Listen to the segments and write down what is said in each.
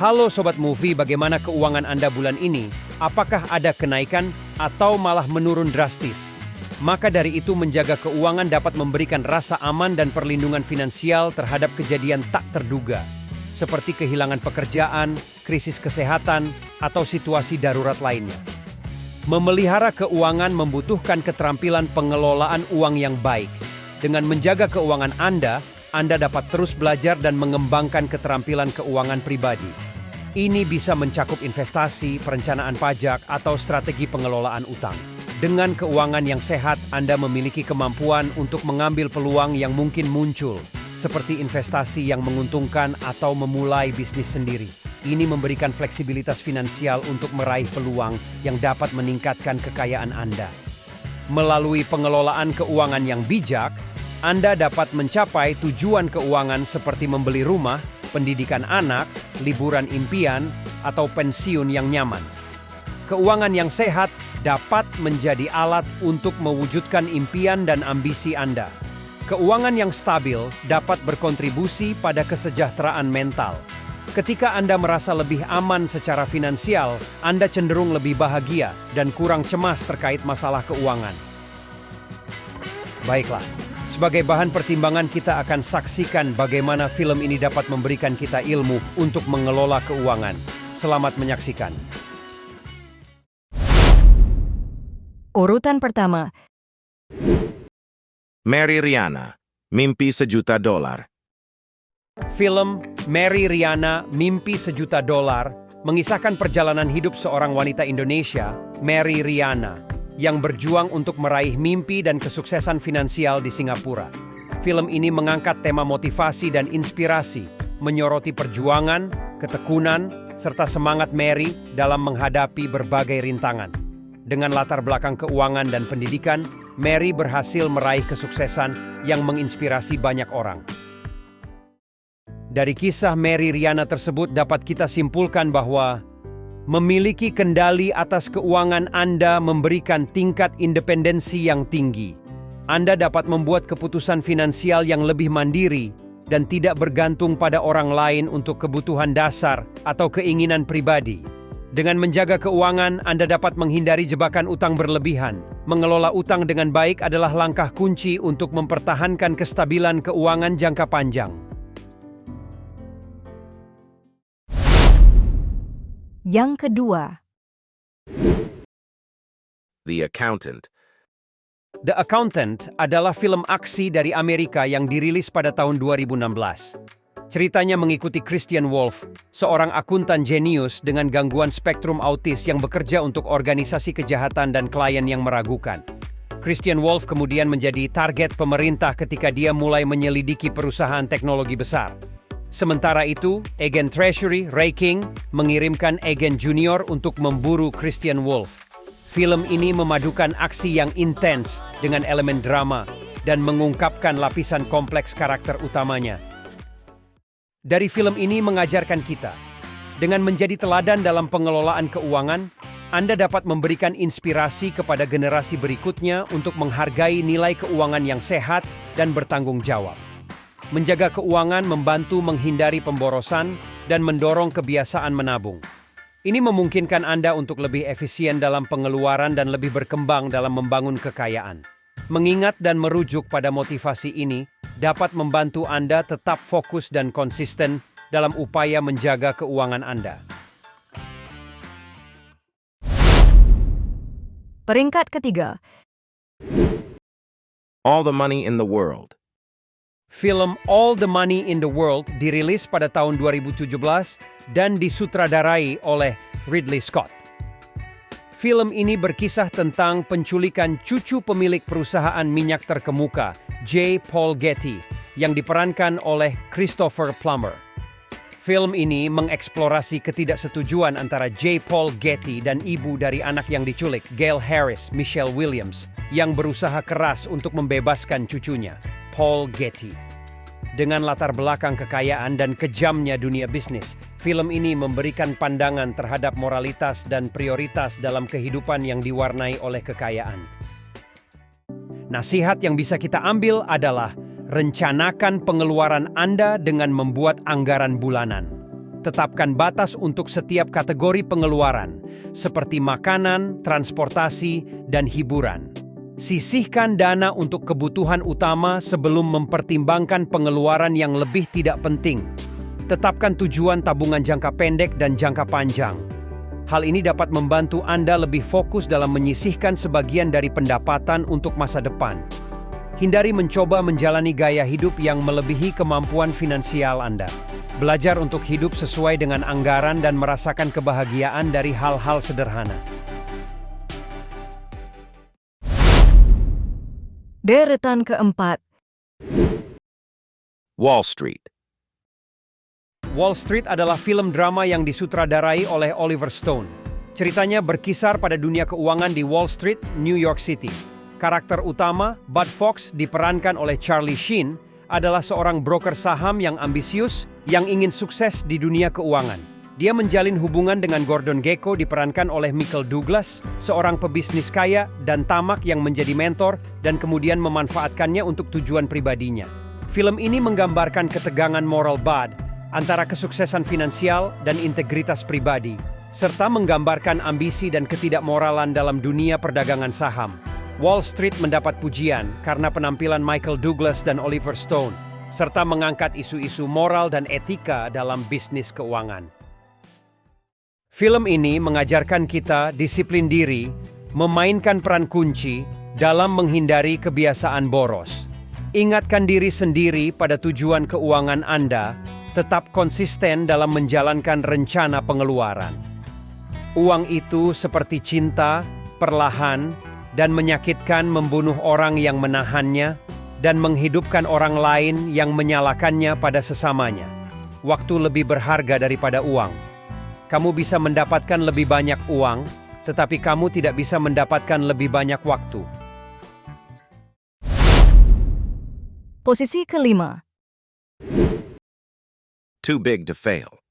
Halo Sobat Movie, bagaimana keuangan Anda bulan ini? Apakah ada kenaikan atau malah menurun drastis? Maka dari itu menjaga keuangan dapat memberikan rasa aman dan perlindungan finansial terhadap kejadian tak terduga, seperti kehilangan pekerjaan, krisis kesehatan, atau situasi darurat lainnya. Memelihara keuangan membutuhkan keterampilan pengelolaan uang yang baik. Dengan menjaga keuangan Anda dapat terus belajar dan mengembangkan keterampilan keuangan pribadi. Ini bisa mencakup investasi, perencanaan pajak, atau strategi pengelolaan utang. Dengan keuangan yang sehat, Anda memiliki kemampuan untuk mengambil peluang yang mungkin muncul, seperti investasi yang menguntungkan atau memulai bisnis sendiri. Ini memberikan fleksibilitas finansial untuk meraih peluang yang dapat meningkatkan kekayaan Anda. Melalui pengelolaan keuangan yang bijak, Anda dapat mencapai tujuan keuangan seperti membeli rumah, pendidikan anak, liburan impian, atau pensiun yang nyaman. Keuangan yang sehat dapat menjadi alat untuk mewujudkan impian dan ambisi Anda. Keuangan yang stabil dapat berkontribusi pada kesejahteraan mental. Ketika Anda merasa lebih aman secara finansial, Anda cenderung lebih bahagia dan kurang cemas terkait masalah keuangan. Baiklah, sebagai bahan pertimbangan kita akan saksikan bagaimana film ini dapat memberikan kita ilmu untuk mengelola keuangan. Selamat menyaksikan. Urutan pertama. Mary Riana, Mimpi Sejuta Dolar. Film Mary Riana, Mimpi Sejuta Dolar mengisahkan perjalanan hidup seorang wanita Indonesia, Mary Riana, yang berjuang untuk meraih mimpi dan kesuksesan finansial di Singapura. Film ini mengangkat tema motivasi dan inspirasi, menyoroti perjuangan, ketekunan, serta semangat Mary dalam menghadapi berbagai rintangan. Dengan latar belakang keuangan dan pendidikan, Mary berhasil meraih kesuksesan yang menginspirasi banyak orang. Dari kisah Mary Riana tersebut dapat kita simpulkan bahwa memiliki kendali atas keuangan Anda memberikan tingkat independensi yang tinggi. Anda dapat membuat keputusan finansial yang lebih mandiri dan tidak bergantung pada orang lain untuk kebutuhan dasar atau keinginan pribadi. Dengan menjaga keuangan, Anda dapat menghindari jebakan utang berlebihan. Mengelola utang dengan baik adalah langkah kunci untuk mempertahankan kestabilan keuangan jangka panjang. Yang kedua. The Accountant. The Accountant adalah film aksi dari Amerika yang dirilis pada tahun 2016. Ceritanya mengikuti Christian Wolff, seorang akuntan jenius dengan gangguan spektrum autis yang bekerja untuk organisasi kejahatan dan klien yang meragukan. Christian Wolff kemudian menjadi target pemerintah ketika dia mulai menyelidiki perusahaan teknologi besar. Sementara itu, agen Treasury, Ray King, mengirimkan agen junior untuk memburu Christian Wolff. Film ini memadukan aksi yang intens dengan elemen drama dan mengungkapkan lapisan kompleks karakter utamanya. Dari film ini mengajarkan kita, dengan menjadi teladan dalam pengelolaan keuangan, Anda dapat memberikan inspirasi kepada generasi berikutnya untuk menghargai nilai keuangan yang sehat dan bertanggung jawab. Menjaga keuangan membantu menghindari pemborosan dan mendorong kebiasaan menabung. Ini memungkinkan Anda untuk lebih efisien dalam pengeluaran dan lebih berkembang dalam membangun kekayaan. Mengingat dan merujuk pada motivasi ini dapat membantu Anda tetap fokus dan konsisten dalam upaya menjaga keuangan Anda. Peringkat ketiga. All the Money in the World. Film All the Money in the World dirilis pada tahun 2017 dan disutradarai oleh Ridley Scott. Film ini berkisah tentang penculikan cucu pemilik perusahaan minyak terkemuka, J. Paul Getty, yang diperankan oleh Christopher Plummer. Film ini mengeksplorasi ketidaksetujuan antara J. Paul Getty dan ibu dari anak yang diculik, Gail Harris, Michelle Williams, yang berusaha keras untuk membebaskan cucunya, Paul Getty. Dengan latar belakang kekayaan dan kejamnya dunia bisnis, film ini memberikan pandangan terhadap moralitas dan prioritas dalam kehidupan yang diwarnai oleh kekayaan. Nasihat yang bisa kita ambil adalah rencanakan pengeluaran Anda dengan membuat anggaran bulanan. Tetapkan batas untuk setiap kategori pengeluaran, seperti makanan, transportasi, dan hiburan. Sisihkan dana untuk kebutuhan utama sebelum mempertimbangkan pengeluaran yang lebih tidak penting. Tetapkan tujuan tabungan jangka pendek dan jangka panjang. Hal ini dapat membantu Anda lebih fokus dalam menyisihkan sebagian dari pendapatan untuk masa depan. Hindari mencoba menjalani gaya hidup yang melebihi kemampuan finansial Anda. Belajar untuk hidup sesuai dengan anggaran dan merasakan kebahagiaan dari hal-hal sederhana. Deretan keempat. Wall Street. Wall Street adalah film drama yang disutradarai oleh Oliver Stone. Ceritanya berkisar pada dunia keuangan di Wall Street, New York City. Karakter utama, Bud Fox, diperankan oleh Charlie Sheen, adalah seorang broker saham yang ambisius yang ingin sukses di dunia keuangan. Dia menjalin hubungan dengan Gordon Gekko diperankan oleh Michael Douglas, seorang pebisnis kaya dan tamak yang menjadi mentor dan kemudian memanfaatkannya untuk tujuan pribadinya. Film ini menggambarkan ketegangan moral Bud antara kesuksesan finansial dan integritas pribadi, serta menggambarkan ambisi dan ketidakmoralan dalam dunia perdagangan saham. Wall Street mendapat pujian karena penampilan Michael Douglas dan Oliver Stone, serta mengangkat isu-isu moral dan etika dalam bisnis keuangan. Film ini mengajarkan kita disiplin diri, memainkan peran kunci dalam menghindari kebiasaan boros. Ingatkan diri sendiri pada tujuan keuangan Anda, tetap konsisten dalam menjalankan rencana pengeluaran. Uang itu seperti cinta, perlahan, dan menyakitkan membunuh orang yang menahannya dan menghidupkan orang lain yang menyalakannya pada sesamanya. Waktu lebih berharga daripada uang. Kamu bisa mendapatkan lebih banyak uang, tetapi kamu tidak bisa mendapatkan lebih banyak waktu. Posisi kelima. Too Big to Fail.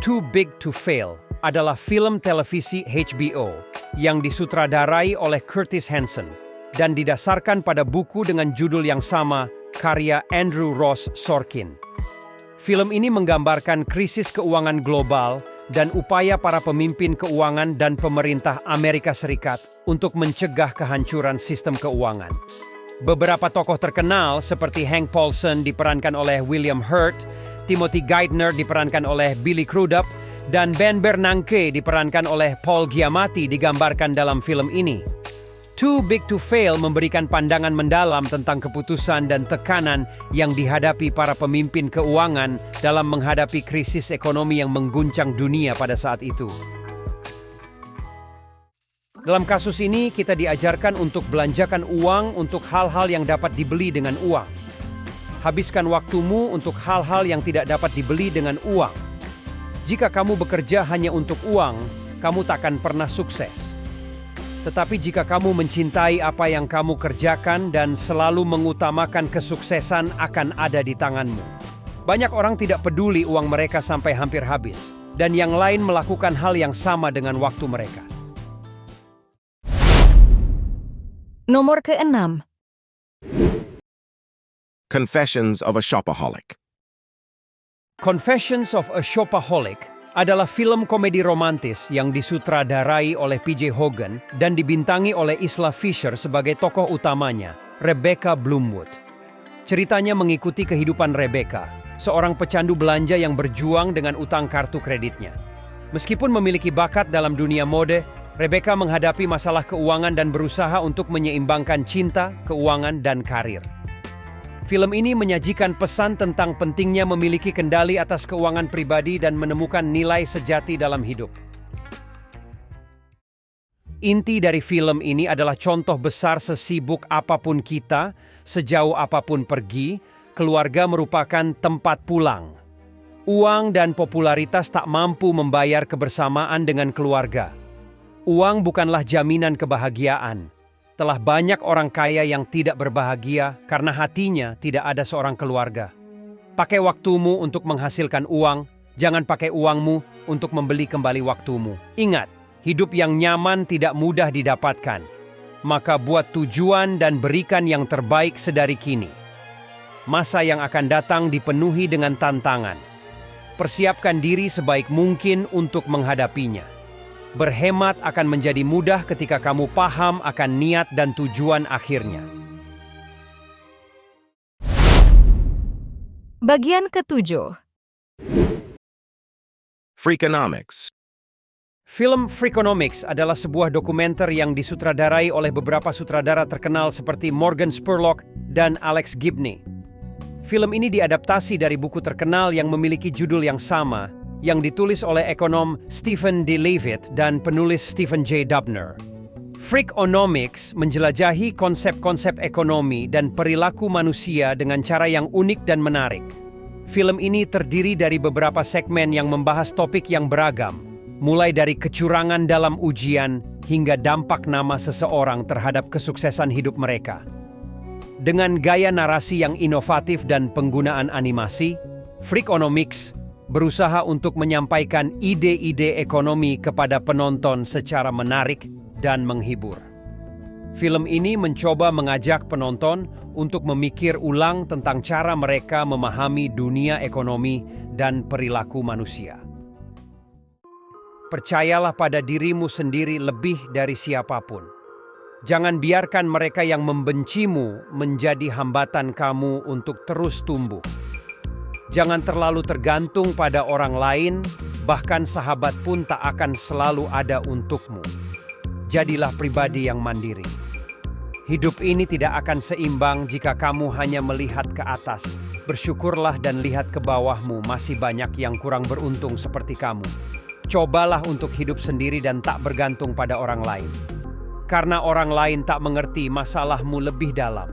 Too Big to Fail adalah film televisi HBO yang disutradarai oleh Curtis Hanson dan didasarkan pada buku dengan judul yang sama karya Andrew Ross Sorkin. Film ini menggambarkan krisis keuangan global dan upaya para pemimpin keuangan dan pemerintah Amerika Serikat untuk mencegah kehancuran sistem keuangan. Beberapa tokoh terkenal seperti Hank Paulson diperankan oleh William Hurt, Timothy Geithner diperankan oleh Billy Crudup, dan Ben Bernanke diperankan oleh Paul Giamatti digambarkan dalam film ini. Too Big to Fail memberikan pandangan mendalam tentang keputusan dan tekanan yang dihadapi para pemimpin keuangan dalam menghadapi krisis ekonomi yang mengguncang dunia pada saat itu. Dalam kasus ini, kita diajarkan untuk belanjakan uang untuk hal-hal yang dapat dibeli dengan uang. Habiskan waktumu untuk hal-hal yang tidak dapat dibeli dengan uang. Jika kamu bekerja hanya untuk uang, kamu takkan pernah sukses. Tetapi jika kamu mencintai apa yang kamu kerjakan dan selalu mengutamakan kesuksesan akan ada di tanganmu. Banyak orang tidak peduli uang mereka sampai hampir habis, dan yang lain melakukan hal yang sama dengan waktu mereka. Nomor keenam. Confessions of a Shopaholic. Confessions of a Shopaholic adalah film komedi romantis yang disutradarai oleh PJ Hogan dan dibintangi oleh Isla Fisher sebagai tokoh utamanya, Rebecca Bloomwood. Ceritanya mengikuti kehidupan Rebecca, seorang pecandu belanja yang berjuang dengan utang kartu kreditnya. Meskipun memiliki bakat dalam dunia mode, Rebecca menghadapi masalah keuangan dan berusaha untuk menyeimbangkan cinta, keuangan, dan karir. Film ini menyajikan pesan tentang pentingnya memiliki kendali atas keuangan pribadi dan menemukan nilai sejati dalam hidup. Inti dari film ini adalah contoh besar sesibuk apapun kita, sejauh apapun pergi, keluarga merupakan tempat pulang. Uang dan popularitas tak mampu membayar kebersamaan dengan keluarga. Uang bukanlah jaminan kebahagiaan. Telah banyak orang kaya yang tidak berbahagia karena hatinya tidak ada seorang keluarga. Pakai waktumu untuk menghasilkan uang, jangan pakai uangmu untuk membeli kembali waktumu. Ingat, hidup yang nyaman tidak mudah didapatkan. Maka buat tujuan dan berikan yang terbaik sedari kini. Masa yang akan datang dipenuhi dengan tantangan. Persiapkan diri sebaik mungkin untuk menghadapinya. Berhemat akan menjadi mudah ketika kamu paham akan niat dan tujuan akhirnya. Bagian ketujuh. Freakonomics. Film Freakonomics adalah sebuah dokumenter yang disutradarai oleh beberapa sutradara terkenal seperti Morgan Spurlock dan Alex Gibney. Film ini diadaptasi dari buku terkenal yang memiliki judul yang sama, yang ditulis oleh ekonom Stephen D. Levitt dan penulis Stephen J. Dubner. Freakonomics menjelajahi konsep-konsep ekonomi dan perilaku manusia dengan cara yang unik dan menarik. Film ini terdiri dari beberapa segmen yang membahas topik yang beragam, mulai dari kecurangan dalam ujian hingga dampak nama seseorang terhadap kesuksesan hidup mereka. Dengan gaya narasi yang inovatif dan penggunaan animasi, Freakonomics berusaha untuk menyampaikan ide-ide ekonomi kepada penonton secara menarik dan menghibur. Film ini mencoba mengajak penonton untuk memikir ulang tentang cara mereka memahami dunia ekonomi dan perilaku manusia. Percayalah pada dirimu sendiri lebih dari siapapun. Jangan biarkan mereka yang membencimu menjadi hambatan kamu untuk terus tumbuh. Jangan terlalu tergantung pada orang lain, bahkan sahabat pun tak akan selalu ada untukmu. Jadilah pribadi yang mandiri. Hidup ini tidak akan seimbang jika kamu hanya melihat ke atas. Bersyukurlah dan lihat ke bawahmu, masih banyak yang kurang beruntung seperti kamu. Cobalah untuk hidup sendiri dan tak bergantung pada orang lain. Karena orang lain tak mengerti masalahmu lebih dalam.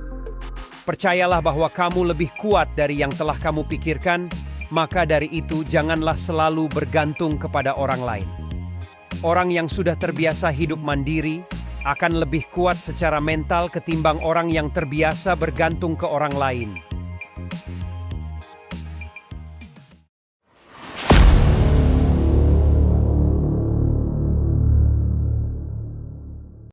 Percayalah bahwa kamu lebih kuat dari yang telah kamu pikirkan, maka dari itu janganlah selalu bergantung kepada orang lain. Orang yang sudah terbiasa hidup mandiri akan lebih kuat secara mental ketimbang orang yang terbiasa bergantung ke orang lain.